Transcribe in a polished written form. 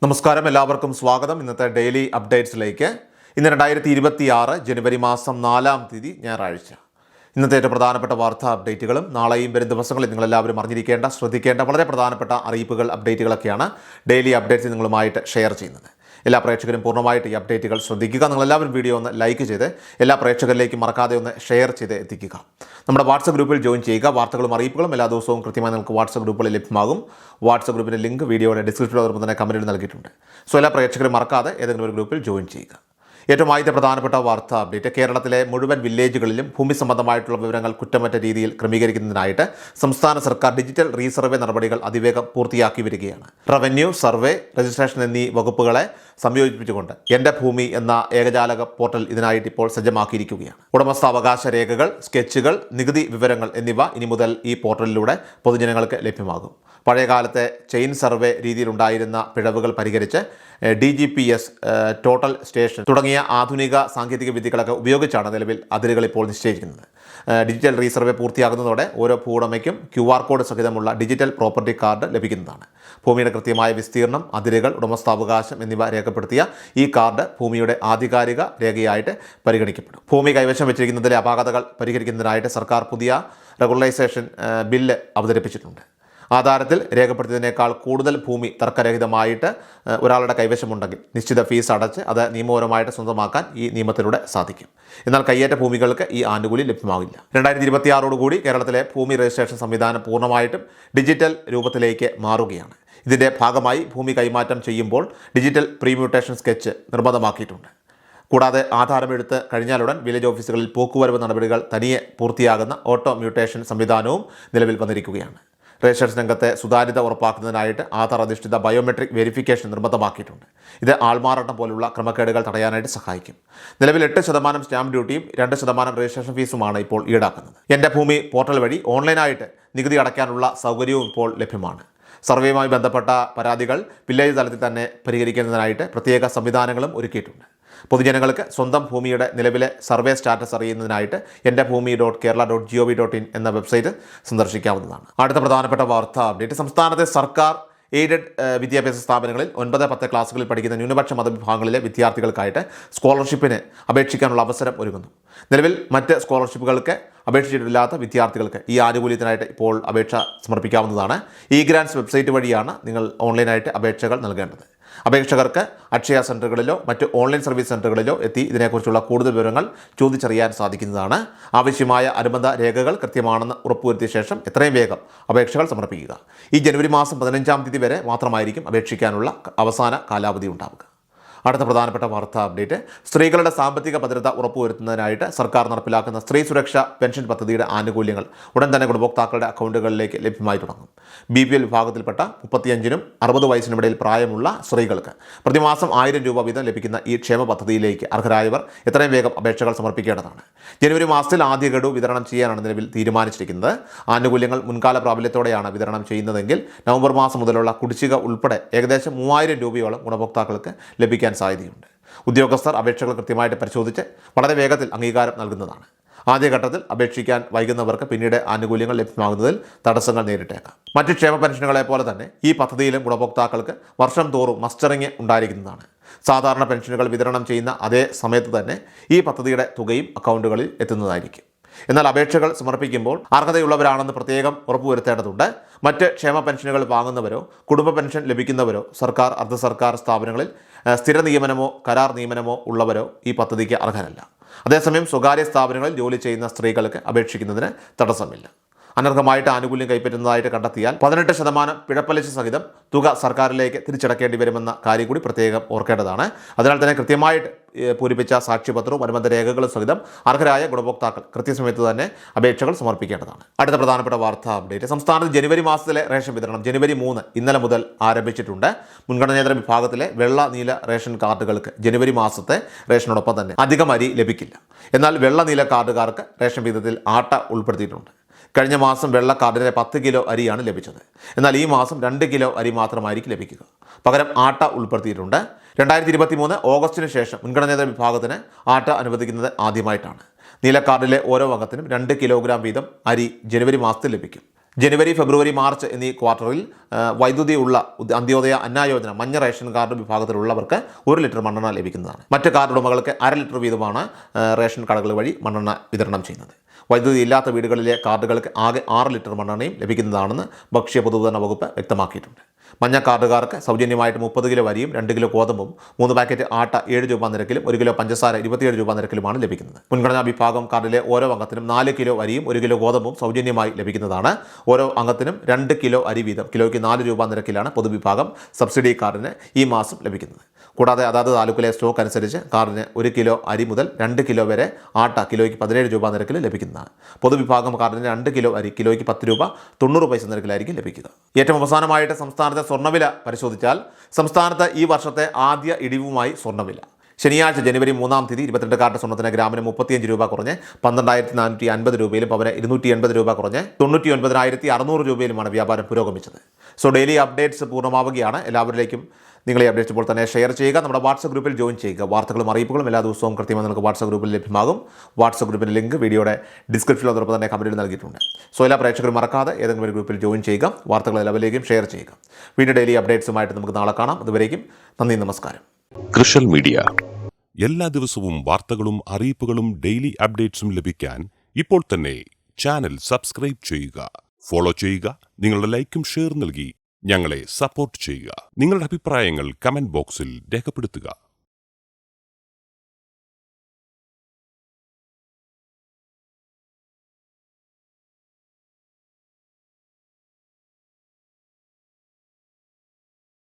നമസ്കാരം, എല്ലാവർക്കും സ്വാഗതം. ഇന്നത്തെ ഡെയിലി അപ്ഡേറ്റ്സിലേക്ക്. ഇന്ന് 2026 ജനുവരി മാസം 4-ാം തീയതി ഞായറാഴ്ച. ഇന്നത്തെ ഏറ്റവും പ്രധാനപ്പെട്ട വാർത്താ അപ്ഡേറ്റുകളും നാളെയും വരും ദിവസങ്ങളിൽ നിങ്ങളെല്ലാവരും അറിഞ്ഞിരിക്കേണ്ട, ശ്രദ്ധിക്കേണ്ട വളരെ പ്രധാനപ്പെട്ട അറിയിപ്പുകൾ, അപ്ഡേറ്റുകളൊക്കെയാണ് ഡെയിലി അപ്ഡേറ്റ്സ് നിങ്ങളുമായിട്ട് ഷെയർ ചെയ്യുന്നത്. എല്ലാ പ്രേക്ഷകരും പൂർണ്ണമായിട്ട് ഈ അപ്ഡേറ്റുകൾ ശ്രദ്ധിക്കുക. നിങ്ങളെല്ലാവരും വീഡിയോ ഒന്ന് ലൈക്ക് ചെയ്ത് എല്ലാ പ്രേക്ഷകരിലേക്കും മറക്കാതെ ഒന്ന് ഷെയർ ചെയ്ത് എത്തിക്കുക. നമ്മുടെ വാട്സപ്പ് ഗ്രൂപ്പിൽ ജോയിൻ ചെയ്യുക. വാർത്തകളും അറിയിപ്പുകളും എല്ലാ ദിവസവും കൃത്യമായി നിങ്ങൾക്ക് വാട്സപ്പ് ഗ്രൂപ്പിൽ ലഭ്യമാകും. വാട്സപ്പ് ഗ്രൂപ്പിൻ്റെ ലിങ്ക് വീഡിയോയുടെ ഡിസ്ക്രിപ്ഷനിൽ തന്നെ കമൻറ്റിൽ നൽകിയിട്ടുണ്ട്. സോ എല്ലാ പ്രേക്ഷകരും മറക്കാതെ ഏതെങ്കിലും ഒരു ഗ്രൂപ്പിൽ ജോയിൻ ചെയ്യുക. ഏറ്റവും ആദ്യത്തെ പ്രധാനപ്പെട്ട വാർത്താ അപ്ഡേറ്റ്: കേരളത്തിലെ മുഴുവൻ വില്ലേജുകളിലും ഭൂമി സംബന്ധമായിട്ടുള്ള വിവരങ്ങൾ കുറ്റമറ്റ രീതിയിൽ ക്രമീകരിക്കുന്നതിനായിട്ട് സംസ്ഥാന സർക്കാർ ഡിജിറ്റൽ റീസർവേ നടപടികൾ അതിവേഗം പൂർത്തിയാക്കി വരികയാണ്. റവന്യൂ, സർവേ, രജിസ്ട്രേഷൻ എന്നീ വകുപ്പുകളെ സംയോജിപ്പിച്ചുകൊണ്ട് എൻ്റെ ഭൂമി എന്ന ഏകജാലക പോർട്ടൽ ഇതിനായിട്ട് ഇപ്പോൾ സജ്ജമാക്കിയിരിക്കുകയാണ്. ഉടമസ്ഥാവകാശ രേഖകൾ, സ്കെച്ചുകൾ, നികുതി വിവരങ്ങൾ എന്നിവ ഇനി മുതൽ ഈ പോർട്ടലിലൂടെ പൊതുജനങ്ങൾക്ക് ലഭ്യമാകും. പഴയകാലത്തെ ചെയിൻ സർവേ രീതിയിലുണ്ടായിരുന്ന പിഴവുകൾ പരിഹരിച്ച് DGPS, ടോട്ടൽ സ്റ്റേഷൻ തുടങ്ങിയ ആധുനിക സാങ്കേതിക വിദ്യകളൊക്കെ ഉപയോഗിച്ചാണ് നിലവിൽ അതിരുകൾ ഇപ്പോൾ നിശ്ചയിക്കുന്നത്. ഡിജിറ്റൽ റീസർവേ പൂർത്തിയാകുന്നതോടെ ഓരോ ഭൂവുടമയ്ക്കും QR കോഡ് സഹിതമുള്ള ഡിജിറ്റൽ പ്രോപ്പർട്ടി കാർഡ് ലഭിക്കുന്നതാണ്. ഭൂമിയുടെ കൃത്യമായ വിസ്തീർണം, അതിരുകൾ, ഉടമസ്ഥാവകാശം എന്നിവ രേഖപ്പെടുത്തിയ ഈ കാർഡ് ഭൂമിയുടെ ആധികാരിക രേഖയായിട്ട് പരിഗണിക്കപ്പെടും. ഭൂമി കൈവശം വെച്ചിരിക്കുന്നതിലെ അപാകതകൾ പരിഹരിക്കുന്നതിനായിട്ട് സർക്കാർ പുതിയ റെഗുലറൈസേഷൻ ബില്ല് അവതരിപ്പിച്ചിട്ടുണ്ട്. ആധാരത്തിൽ രേഖപ്പെടുത്തിയതിനേക്കാൾ കൂടുതൽ ഭൂമി തർക്കരഹിതമായിട്ട് ഒരാളുടെ കൈവശമുണ്ടെങ്കിൽ നിശ്ചിത ഫീസ് അടച്ച് അത് നിയമപരമായിട്ട് സ്വന്തമാക്കാൻ ഈ നിയമത്തിലൂടെ സാധിക്കും. എന്നാൽ കയ്യേറ്റ ഭൂമികൾക്ക് ഈ ആനുകൂല്യം ലഭ്യമാകില്ല. 2026 കേരളത്തിലെ ഭൂമി രജിസ്ട്രേഷൻ സംവിധാനം പൂർണ്ണമായിട്ടും ഡിജിറ്റൽ രൂപത്തിലേക്ക് മാറുകയാണ്. ഇതിൻ്റെ ഭാഗമായി ഭൂമി കൈമാറ്റം ചെയ്യുമ്പോൾ ഡിജിറ്റൽ പ്രീമ്യൂട്ടേഷൻ സ്കെച്ച് നിർബന്ധമാക്കിയിട്ടുണ്ട്. കൂടാതെ ആധാരമെടുത്ത് കഴിഞ്ഞാലുടൻ വില്ലേജ് ഓഫീസുകളിൽ പോക്കുവരവ് നടപടികൾ തനിയെ പൂർത്തിയാകുന്ന ഓട്ടോ മ്യൂട്ടേഷൻ സംവിധാനവും നിലവിൽ വന്നിരിക്കുകയാണ്. രജിസ്ട്രേഷൻ രംഗത്തെ സുതാര്യത ഉറപ്പാക്കുന്നതിനായിട്ട് ആധാർ അധിഷ്ഠിത ബയോമെട്രിക് വെരിഫിക്കേഷൻ നിർബന്ധമാക്കിയിട്ടുണ്ട്. ഇത് ആൾമാറാട്ടം പോലുള്ള ക്രമക്കേടുകൾ തടയാനായിട്ട് സഹായിക്കും. നിലവിൽ 8% സ്റ്റാമ്പ് ഡ്യൂട്ടിയും 2% രജിസ്ട്രേഷൻ ഫീസുമാണ് ഇപ്പോൾ ഈടാക്കുന്നത്. എൻ്റെ ഭൂമി പോർട്ടൽ വഴി ഓൺലൈനായിട്ട് നികുതി അടയ്ക്കാനുള്ള സൗകര്യവും ഇപ്പോൾ ലഭ്യമാണ്. സർവേയുമായി ബന്ധപ്പെട്ട പരാതികൾ വില്ലേജ് തലത്തിൽ തന്നെ പരിഹരിക്കുന്നതിനായിട്ട് പ്രത്യേക സംവിധാനങ്ങളും ഒരുക്കിയിട്ടുണ്ട്. പൊതുജനങ്ങൾക്ക് സ്വന്തം ഭൂമിയുടെ നിലവിലെ സർവേ സ്റ്റാറ്റസ് അറിയുന്നതിനായിട്ട് എൻ്റെ ഭൂമി.kerala.gov.in എന്ന വെബ്സൈറ്റ് സന്ദർശിക്കാവുന്നതാണ്. അടുത്ത പ്രധാനപ്പെട്ട വാർത്താ അപ്ഡേറ്റ്: സംസ്ഥാനത്തെ സർക്കാർ എയ്ഡഡ് വിദ്യാഭ്യാസ സ്ഥാപനങ്ങളിൽ 9-10 ക്ലാസ്സുകളിൽ പഠിക്കുന്ന ന്യൂനപക്ഷ മതവിഭാഗങ്ങളിലെ വിദ്യാർത്ഥികൾക്കായിട്ട് സ്കോളർഷിപ്പിന് അപേക്ഷിക്കാനുള്ള അവസരം ഒരുങ്ങുന്നു. നിലവിൽ മറ്റ് സ്കോളർഷിപ്പുകൾക്ക് അപേക്ഷിച്ചിട്ടില്ലാത്ത വിദ്യാർത്ഥികൾക്ക് ഈ ആനുകൂല്യത്തിനായിട്ട് ഇപ്പോൾ അപേക്ഷ സമർപ്പിക്കാവുന്നതാണ്. ഗ്രാൻസ് വെബ്സൈറ്റ് വഴിയാണ് നിങ്ങൾ ഓൺലൈനായിട്ട് അപേക്ഷകൾ നൽകേണ്ടത്. അപേക്ഷകർക്ക് അക്ഷയ സെൻ്ററുകളിലോ മറ്റ് ഓൺലൈൻ സർവീസ് സെൻ്ററുകളിലോ എത്തി ഇതിനെക്കുറിച്ചുള്ള കൂടുതൽ വിവരങ്ങൾ ചോദിച്ചറിയാൻ സാധിക്കുന്നതാണ്. ആവശ്യമായ അനുബന്ധ രേഖകൾ കൃത്യമാണെന്ന് ഉറപ്പുവരുത്തിയ ശേഷം എത്രയും വേഗം അപേക്ഷകൾ സമർപ്പിക്കുക. ഈ ജനുവരി മാസം 15-ാം തീയതി വരെ മാത്രമായിരിക്കും അപേക്ഷിക്കാനുള്ള അവസാന കാലാവധി ഉണ്ടാവുക. അടുത്ത പ്രധാനപ്പെട്ട വാർത്താ അപ്ഡേറ്റ്: സ്ത്രീകളുടെ സാമ്പത്തിക ഭദ്രത ഉറപ്പുവരുത്തുന്നതിനായിട്ട് സർക്കാർ നടപ്പിലാക്കുന്ന സ്ത്രീ സുരക്ഷാ പെൻഷൻ പദ്ധതിയുടെ ആനുകൂല്യങ്ങൾ ഉടൻ തന്നെ ഗുണഭോക്താക്കളുടെ അക്കൗണ്ടുകളിലേക്ക് ലഭ്യമായി തുടങ്ങും. BPL വിഭാഗത്തിൽപ്പെട്ട 35-നും 60 വയസ്സിനും ഇടയിൽ പ്രായമുള്ള സ്ത്രീകൾക്ക് പ്രതിമാസം 1000 രൂപ വീതം ലഭിക്കുന്ന ഈ ക്ഷേമ പദ്ധതിയിലേക്ക് അർഹരായവർ എത്രയും വേഗം അപേക്ഷകൾ സമർപ്പിക്കേണ്ടതാണ്. ജനുവരി മാസത്തിൽ ആദ്യ ഗഡു വിതരണം ചെയ്യാനാണ് നിലവിൽ തീരുമാനിച്ചിരിക്കുന്നത്. ആനുകൂല്യങ്ങൾ മുൻകാല പ്രാബല്യത്തോടെയാണ് വിതരണം ചെയ്യുന്നതെങ്കിൽ നവംബർ മാസം മുതലുള്ള കുടിശ്ശിക ഉൾപ്പെടെ ഏകദേശം 3000 രൂപയോളം ഗുണഭോക്താക്കൾക്ക് ലഭിക്കാൻ സാധ്യതയുണ്ട്. ഉദ്യോഗസ്ഥർ അപേക്ഷകൾ കൃത്യമായിട്ട് പരിശോധിച്ച് വളരെ വേഗത്തിൽ അംഗീകാരം നൽകുന്നതാണ്. ആദ്യഘട്ടത്തിൽ അപേക്ഷിക്കാൻ വൈകുന്നവർക്ക് പിന്നീട് ആനുകൂല്യങ്ങൾ ലഭ്യമാകുന്നതിൽ തടസ്സങ്ങൾ നേരിട്ടേക്കാം. മറ്റ് ക്ഷേമ പെൻഷനുകളെ പോലെ തന്നെ ഈ പദ്ധതിയിലും ഗുണഭോക്താക്കൾക്ക് വർഷം തോറും മസ്റ്ററിങ് ഉണ്ടായിരിക്കുന്നതാണ്. സാധാരണ പെൻഷനുകൾ വിതരണം ചെയ്യുന്ന അതേ സമയത്ത് തന്നെ ഈ പദ്ധതിയുടെ തുകയും അക്കൗണ്ടുകളിൽ എത്തുന്നതായിരിക്കും. എന്നാൽ അപേക്ഷകൾ സമർപ്പിക്കുമ്പോൾ അർഹതയുള്ളവരാണെന്ന് പ്രത്യേകം ഉറപ്പുവരുത്തേണ്ടതുണ്ട്. മറ്റ് ക്ഷേമ പെൻഷനുകൾ വാങ്ങുന്നവരോ കുടുംബ പെൻഷൻ ലഭിക്കുന്നവരോ സർക്കാർ, അർദ്ധ സർക്കാർ സ്ഥാപനങ്ങളിൽ സ്ഥിര നിയമനമോ കരാർ നിയമനമോ ഉള്ളവരോ ഈ പദ്ധതിക്ക് അർഹരല്ല. അതേസമയം സ്വകാര്യ സ്ഥാപനങ്ങളിൽ ജോലി ചെയ്യുന്ന സ്ത്രീകൾക്ക് അപേക്ഷിക്കുന്നതിന് തടസ്സമില്ല. അനർഹമായിട്ട് ആനുകൂല്യം കൈപ്പറ്റുന്നതായിട്ട് കണ്ടെത്തിയാൽ 18% പിഴപ്പലിശ സഹിതം തുക സർക്കാരിലേക്ക് തിരിച്ചടക്കേണ്ടി വരുമെന്ന കാര്യം കൂടി പ്രത്യേകം ഓർക്കേണ്ടതാണ്. അതിനാൽ തന്നെ കൃത്യമായിട്ട് പൂരിപ്പിച്ച സാക്ഷ്യപത്രവും അനുബന്ധ രേഖകളും സഹിതം അർഹരായ ഗുണഭോക്താക്കൾ കൃത്യസമയത്ത് തന്നെ അപേക്ഷകൾ സമർപ്പിക്കേണ്ടതാണ്. അടുത്ത പ്രധാനപ്പെട്ട വാർത്താ അപ്ഡേറ്റ്: സംസ്ഥാനത്ത് ജനുവരി മാസത്തിലെ റേഷൻ വിതരണം ജനുവരി 3 ഇന്നലെ മുതൽ ആരംഭിച്ചിട്ടുണ്ട്. മുൻഗണനേതര വിഭാഗത്തിലെ വെള്ള, നീല റേഷൻ കാർഡുകൾക്ക് ജനുവരി മാസത്തെ റേഷനോടൊപ്പം തന്നെ അധികം അരി ലഭിക്കില്ല. എന്നാൽ വെള്ള, നീല കാർഡുകാർക്ക് റേഷൻ വിഹിതത്തിൽ ആട്ട ഉൾപ്പെടുത്തിയിട്ടുണ്ട്. കഴിഞ്ഞ മാസം വെള്ള കാർഡിന് 10 കിലോ അരിയാണ് ലഭിച്ചത്. എന്നാൽ ഈ മാസം 2 കിലോ അരി മാത്രമായിരിക്കും ലഭിക്കുക. പകരം ആട്ട ഉൾപ്പെടുത്തിയിട്ടുണ്ട്. 2023 ഓഗസ്റ്റിന് ശേഷം മുൻഗണനേതര വിഭാഗത്തിന് ആട്ട അനുവദിക്കുന്നത് ആദ്യമായിട്ടാണ്. നീല കാർഡിലെ ഓരോ അംഗത്തിനും 2 കിലോഗ്രാം വീതം അരി ജനുവരി മാസത്തിൽ ലഭിക്കും. ജനുവരി, ഫെബ്രുവരി, മാർച്ച് എന്നീ ക്വാർട്ടറിൽ വൈദ്യുതി ഉള്ള അന്ത്യോദയ അന്ന യോജന മഞ്ഞ റേഷൻ കാർഡ് വിഭാഗത്തിലുള്ളവർക്ക് 1 ലിറ്റർ മണ്ണെണ്ണ ലഭിക്കുന്നതാണ്. മറ്റ് കാർഡ് ഉടമകൾക്ക് 1/2 ലിറ്റർ വീതമാണ് റേഷൻ കടകൾ വഴി മണ്ണെണ്ണ വിതരണം ചെയ്യുന്നത്. വൈദ്യുതി ഇല്ലാത്ത വീടുകളിലെ കാർഡുകൾക്ക് ആകെ 6 ലിറ്റർ മണ്ണെണ്ണയും ലഭിക്കുന്നതാണെന്ന് ഭക്ഷ്യ പൊതുവിതരണ വകുപ്പ് വ്യക്തമാക്കിയിട്ടുണ്ട്. മഞ്ഞ കാർഡുകാർക്ക് സൗജന്യമായിട്ട് 30 കിലോ അരിയും 2 കിലോ ഗോതമ്പും 3 പാക്കറ്റ് ആട്ട 7 രൂപ നിരക്കിലും 1 കിലോ പഞ്ചസാര 27 രൂപ നിരക്കിലുമാണ് ലഭിക്കുന്നത്. മുൻഗണനാ വിഭാഗം കാർഡിലെ ഓരോ അംഗത്തിനും 4 കിലോ അരിയും 1 കിലോ ഗോതമ്പും സൗജന്യമായി ലഭിക്കുന്നതാണ്. ഓരോ അംഗത്തിനും 2 കിലോ അരി വീതം കിലോയ്ക്ക് 4 രൂപ നിരക്കിലാണ് പൊതുവിഭാഗം സബ്സിഡി കാർഡിന് ഈ മാസം ലഭിക്കുന്നത്. കൂടാതെ അതാത് താലൂക്കിലെ സ്റ്റോക്ക് അനുസരിച്ച് കാർഡിന് 1 കിലോ അരി മുതൽ 2 കിലോ വരെ ആട്ട കിലോയ്ക്ക് 17 രൂപ നിരക്കിൽ ലഭിക്കുന്നതാണ്. പൊതുവിഭാഗം കാർഡിന് 2 കിലോ അരി കിലോയ്ക്ക് 10 രൂപ 90 പൈസ നിരക്കിലായിരിക്കും ലഭിക്കുക. ഏറ്റവും അവസാനമായിട്ട് സംസ്ഥാനത്തെ സ്വർണ്ണവില പരിശോധിച്ചാൽ സംസ്ഥാനത്ത് ഈ വർഷത്തെ ആദ്യ ഇടിവുമായി സ്വർണ്ണവില. ശനിയാഴ്ച ജനുവരി 3-ാം തീയതി 22 കാരറ്റ് സ്വർണ്ണത്തിന് ഗ്രാമിന് 35 രൂപ കുറഞ്ഞ് 12,450 രൂപയിലും പവന് 280 രൂപ കുറഞ്ഞ് 99,600 രൂപയിലുമാണ് വ്യാപാരം പുരോഗമിച്ചത്. സോ ഡെയിലി അപ്ഡേറ്റ്സ് പൂർണ്ണമാവുകയാണ്. എല്ലാവരിലേക്കും നിങ്ങൾ ഈ അപ്ഡേറ്റ്സ് ഇപ്പോൾ തന്നെ ഷെയർ ചെയ്യുക. നമ്മുടെ വാട്സ്ആപ്പ് ഗ്രൂപ്പിൽ ജോയിൻ ചെയ്യുക. വാർത്തകളും അറിയിപ്പുകളും എല്ലാ ദിവസവും കൃത്യമായി നിങ്ങൾക്ക് വാട്സ്ആപ്പ് ഗ്രൂപ്പിൽ ലഭ്യമാകും. വാട്സ്ആപ്പ് ഗ്രൂപ്പിൻ്റെ ലിങ്ക് വീഡിയോയുടെ ഡിസ്ക്രിപ്ഷനിൽ അതോടൊപ്പം തന്നെ കമൻറ്റിൽ നൽകിയിട്ടുണ്ട്. സോ എല്ലാ പ്രേക്ഷകരും മറക്കാതെ ഏതെങ്കിലും ഒരു ഗ്രൂപ്പിൽ ജോയിൻ ചെയ്യുക. വാർത്തകൾ എല്ലാവരിലേക്കും ഷെയർ ചെയ്യുക. വീണ്ടും ഡെയിലി അപ്ഡേറ്റ്സുമായിട്ട് നമുക്ക് നാളെ കാണാം. അതുവരേക്കും നന്ദി, നമസ്കാരം. കൃഷൽ മീഡിയ എല്ലാ ദിവസവും വാർത്തകളും അറിയിപ്പുകളും ഡെയിലി അപ്ഡേറ്റ്സും ലഭിക്കാൻ ഇപ്പോൾ തന്നെ ചാനൽ സബ്സ്ക്രൈബ് ചെയ്യുക, ഫോളോ ചെയ്യുക. നിങ്ങളുടെ ലൈക്കും ഷെയർ നൽകി ഞങ്ങളെ സപ്പോർട്ട് ചെയ്യുക. നിങ്ങളുടെ അഭിപ്രായങ്ങൾ കമന്റ് ബോക്സിൽ രേഖപ്പെടുത്തുക.